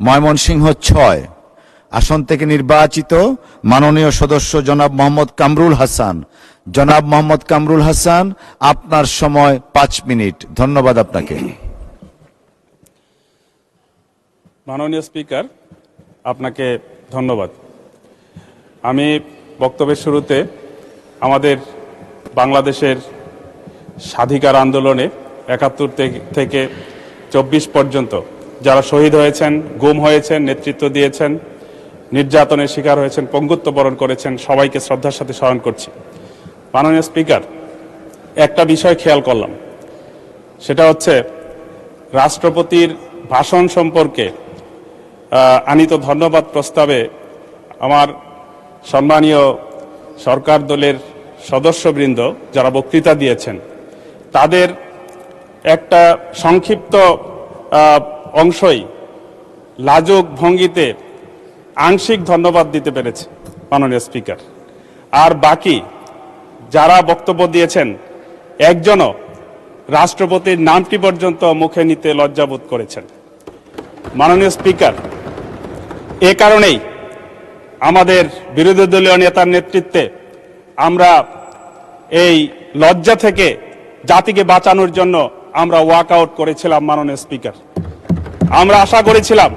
ময়মনসিংহ ৬ আসন থেকে নির্বাচিত মাননীয় সদস্য জনাব মোহাম্মদ কামরুল হাসান। জনাব মোহাম্মদ কামরুল হাসান, আপনার সময় 5 মিনিট। ধন্যবাদ আপনাকে। মাননীয় স্পিকার, আপনাকে ধন্যবাদ। আমি বক্তব্যের শুরুতে আমাদের বাংলাদেশের স্বাধিকার আন্দোলনে ৭১ থেকে ২৪ পর্যন্ত যারা শহীদ হয়েছেন, গুম হয়েছেন, নেতৃত্ব দিয়েছেন, নির্যাতনের শিকার হয়েছেন, পঙ্গুত্ব বরণ করেছেন, সবাইকে শ্রদ্ধার সাথে স্মরণ করছি। মাননীয় স্পিকার, একটা বিষয় খেয়াল করলাম, সেটা হচ্ছে রাষ্ট্রপতির ভাষণ সম্পর্কে আনিত ধন্যবাদ প্রস্তাবে আমার সম্মানীয় সরকার দলের সদস্যবৃন্দ যারা বক্তৃতা দিয়েছেন তাদের একটা সংক্ষিপ্ত অংশই লাজুক ভঙ্গিতে আংশিক ধন্যবাদ দিতে পেরেছে মাননীয় স্পিকার। আর বাকি যারা বক্তব্য দিয়েছেন একজনও রাষ্ট্রপতির নামটি পর্যন্ত মুখে নিতে লজ্জাবোধ করেছেন। মাননীয় স্পিকার, এ কারণেই আমাদের বিরোধী দলীয় নেতার নেতৃত্বে আমরা এই লজ্জা থেকে জাতিকে বাঁচানোর জন্য আমরা ওয়াক আউট করেছিলাম। মাননীয় স্পিকার, আমরা আশা করেছিলাম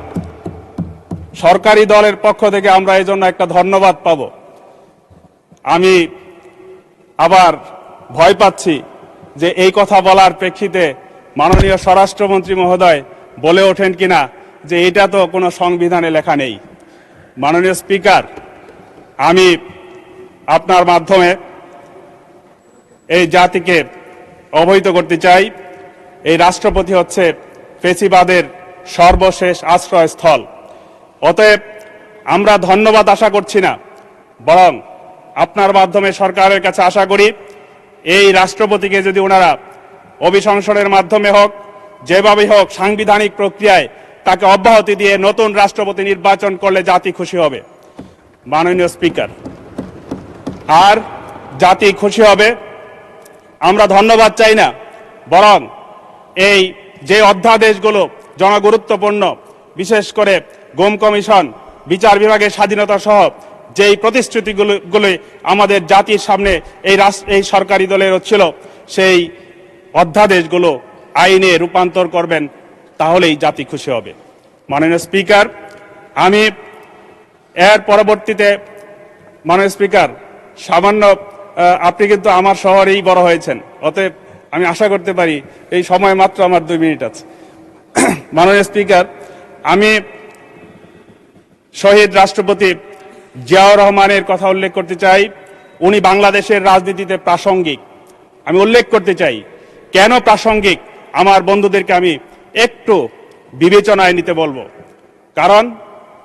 সরকারি দলের পক্ষ থেকে আমরা এই জন্য একটা ধন্যবাদ পাব। আমি আবার ভয় পাচ্ছি যে এই কথা বলার প্রেক্ষিতে মাননীয় স্বরাষ্ট্রমন্ত্রী মহোদয় বলে ওঠেন কিনা যে এটা তো কোনো সংবিধানে লেখা নেই। মাননীয় স্পিকার, আমি আপনার মাধ্যমে এই জাতিকে অবহিত করতে চাই, এই রাষ্ট্রপতি হচ্ছে ফেসিবাদের সর্বশেষ আশ্রয়স্থল। অতএব আমরা ধন্যবাদ আশা করছি না, বরং আপনার মাধ্যমে সরকারের কাছে আশা করি এই রাষ্ট্রপতিকে যদি ওনারা অভিশংসনের মাধ্যমে হোক, যেভাবেই হোক, সাংবিধানিক প্রক্রিয়ায় তাকে অব্যাহতি দিয়ে নতুন রাষ্ট্রপতি নির্বাচন করলে জাতি খুশি হবে। মাননীয় স্পিকার, আর জাতি খুশি হবে, আমরা ধন্যবাদ চাই না, বরং এই যে অধ্যাদেশগুলো জনগুরুত্বপূর্ণ, বিশেষ করে গুম কমিশন, বিচার বিভাগের স্বাধীনতা সহ যেই প্রতিশ্রুতিগুলো আমাদের জাতির সামনে এই সরকারি দলের ছিল, সেই অধ্যাদেশগুলো আইনে রূপান্তর করবেন, তাহলেই জাতি খুশি হবে। মাননীয় স্পিকার, আমি এর পরবর্তীতে, মাননীয় স্পিকার, সামান্য আপনি কিন্তু আমার শহরেই বড় হয়েছেন, অতএব আমি আশা করতে পারি এই সময় মাত্র আমার 2 মিনিট আছে। মাননীয় স্পিকার, আমি শহীদ রাষ্ট্রপতি জিয়াউর রহমানের কথা উল্লেখ করতে চাই। উনি বাংলাদেশের রাজনীতিতে প্রাসঙ্গিক। আমি উল্লেখ করতে চাই কেন প্রাসঙ্গিক, আমার বন্ধুদেরকে আমি একটু বিবেচনায় নিতে বলবো। কারণ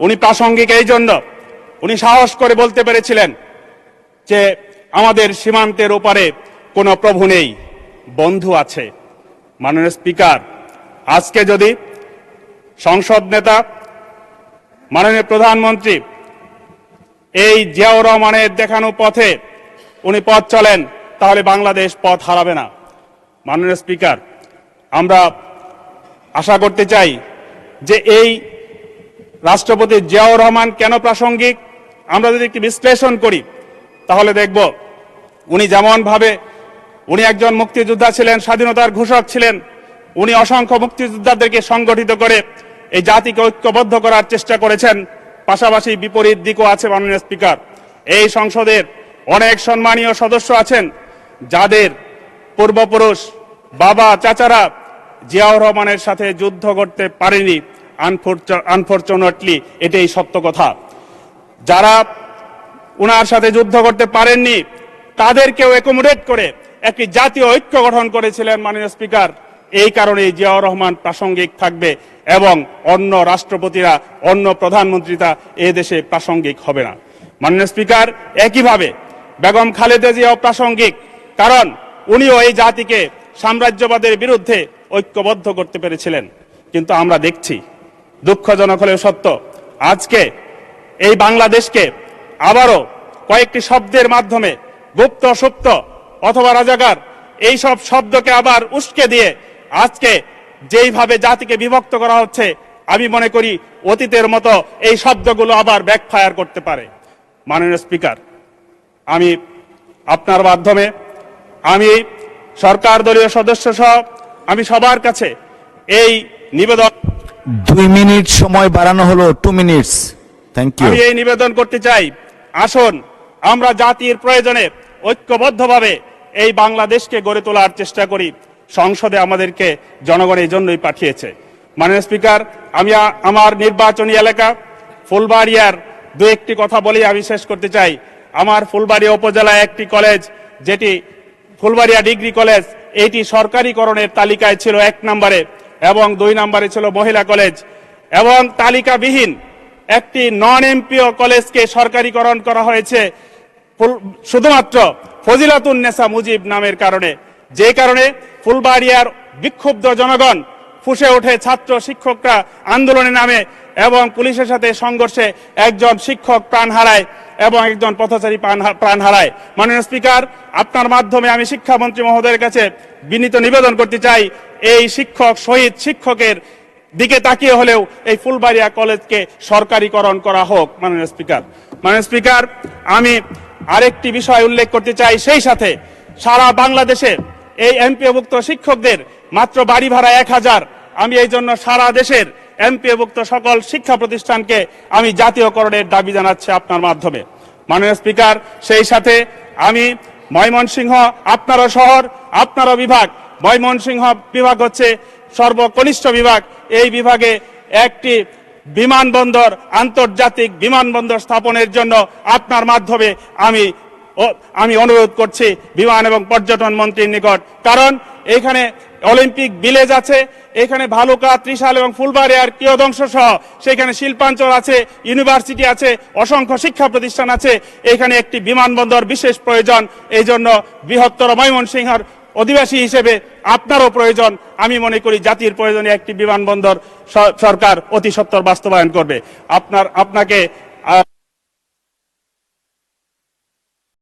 উনি প্রাসঙ্গিক এই জন্য, উনি সাহস করে বলতে পেরেছিলেন যে আমাদের সীমান্তের ওপারে কোনো প্রভু নেই, বন্ধু আছে। মাননীয় স্পিকার, আজকে যদি সংসদ নেতা, মাননীয় প্রধানমন্ত্রী এই জিয়াউর রহমানের দেখানো পথে উনি পথ চলেন, তাহলে বাংলাদেশ পথ হারাবে না। মাননীয় স্পিকার, আমরা আশা করতে চাই যে এই রাষ্ট্রপতি জিয়াউর রহমান কেন প্রাসঙ্গিক, আমরা যদি একটি বিশ্লেষণ করি তাহলে দেখব উনি যেমনভাবে, উনি একজন মুক্তিযোদ্ধা ছিলেন, স্বাধীনতার ঘোষক ছিলেন, উনি অসংখ্য মুক্তিযোদ্ধাদেরকে সংগঠিত করে এই জাতিকে ঐক্যবদ্ধ করার চেষ্টা করেছেন। পাশাপাশি বিপরীত দিকও আছে। মাননীয় স্পিকার, এই সংসদের অনেক সম্মানীয় সদস্য আছেন যাদের পূর্বপুরুষ, বাবা, চাচারা জিয়াউর রহমানের সাথে যুদ্ধ করতে পারেনি। আনফরচুনেটলি এটাই সত্য কথা। যারা উনার সাথে যুদ্ধ করতে পারেননি তাদেরকেও অ্যাকোমোডেট করে একটি জাতীয় ঐক্য গঠন করেছিলেন। মাননীয় স্পিকার, এই কারণে জিয়াউর রহমান প্রাসঙ্গিক থাকবে এবং অন্য রাষ্ট্রপতিরা, অন্য প্রধানমন্ত্রীরা এ দেশে প্রাসঙ্গিক হবে না। মাননীয় স্পিকার, একইভাবে বেগম খালেদা জিয়াও প্রাসঙ্গিক, কারণ উনিও এই জাতিকে সাম্রাজ্যবাদের বিরুদ্ধে ঐক্যবদ্ধ করতে পেরেছিলেন। কিন্তু আমরা দেখছি, দুঃখজনক হলেও সত্য, আজকে এই বাংলাদেশকে আবারও কয়েকটি শব্দের মাধ্যমে, গুপ্ত, সুপ্ত অথবা রাজাকার, এই সব শব্দকে আবার উস্কে দিয়ে আজকে যেইভাবে জাতিকে বিভক্ত করা হচ্ছে, আমি মনে করি অতীতের মতো এই শব্দগুলো আবার ব্যাকফায়ার করতে পারে। মাননীয় স্পিকার, আমি আপনার মাধ্যমে আমি সরকার দলীয় সদস্য সহ আমি সবার কাছে এই নিবেদন 2 মিনিট সময় বাড়ানো হলো 2 মিনিটস। Thank you. আমি এই নিবেদন করতে চাই, আসুন আমরা জাতির প্রয়োজনে ঐক্যবদ্ধভাবে এই বাংলাদেশকে গড়ে তোলার চেষ্টা করি। সংসদে আমাদেরকে জনগণ এই জন্যই পাঠিয়েছে। মাননীয় স্পিকার, আমি আমার নির্বাচনী এলাকা ফুলবাড়িয়ার দু একটি কথা বলে আমি শেষ করতে চাই। আমার ফুলবাড়িয়া উপজেলায় একটি কলেজ, যেটি ফুলবাড়িয়া ডিগ্রি কলেজ, এটি সরকারিকরণের তালিকায় ছিল 1 নম্বরে এবং 2 নম্বরে ছিল মহিলা কলেজ, এবং তালিকাবিহীন একটি নন এমপিও কলেজকে সরকারিকরণ করা হয়েছে শুধুমাত্র ফজিলাতুন্নেসা মুজিব নামের কারণে। যে কারণে ফুলবাড়িয়ার বিক্ষুব্ধ জনগণ ফুঁসে ওঠে, ছাত্র শিক্ষকরা আন্দোলনে নামে এবং পুলিশের সাথে সংঘর্ষে একজন শিক্ষক প্রাণ হারায় এবং একজন পথচারী প্রাণ হারায়। মাননীয় স্পিকার, আপনার মাধ্যমে আমি শিক্ষামন্ত্রী মহোদয়ের কাছে বিনীত নিবেদন করতে চাই, এই শিক্ষক শহীদ শিক্ষকের দিকে তাকিয়ে হলেও এই ফুলবাড়িয়া কলেজকে সরকারিকরণ করা হোক। মাননীয় স্পিকার, আমি আরেকটি বিষয় উল্লেখ করতে চাই। সেই সাথে সারা বাংলাদেশে এই এমপিওভুক্ত শিক্ষকদের মাত্র বাড়ি ভাড়া 1000। আমি এই জন্য সারা দেশের এমপিওভুক্ত সকল শিক্ষা প্রতিষ্ঠানকে আমি জাতীয়করণের দাবি জানাচ্ছি আপনার মাধ্যমে। মাননীয় স্পিকার, সেই সাথে আমি ময়মনসিংহ, আপনারও শহর, আপনারও বিভাগ, ময়মনসিংহ বিভাগ হচ্ছে সর্বকনিষ্ঠ বিভাগ। এই বিভাগে একটি বিমানবন্দর, আন্তর্জাতিক বিমানবন্দর স্থাপনের জন্য আপনার মাধ্যমে আমি অনুরোধ করছি বিমান এবং পর্যটন মন্ত্রীর নিকট। কারণ এখানে অলিম্পিক ভিলেজ আছে, এখানে ভালুকা, ত্রিশাল এবং ফুলবাড়িয়ার কিয়দংশ সহ সেখানে শিল্পাঞ্চল আছে, ইউনিভার্সিটি আছে, অসংখ্য শিক্ষা প্রতিষ্ঠান আছে। এখানে একটি বিমানবন্দর বিশেষ প্রয়োজন। এই জন্য বৃহত্তর ময়মনসিংহের অধিবাসী হিসেবে আপনারও প্রয়োজন। আমি মনে করি জাতির প্রয়োজনে একটি বিমানবন্দর সরকার অতি সত্বর বাস্তবায়ন করবে। আপনাকে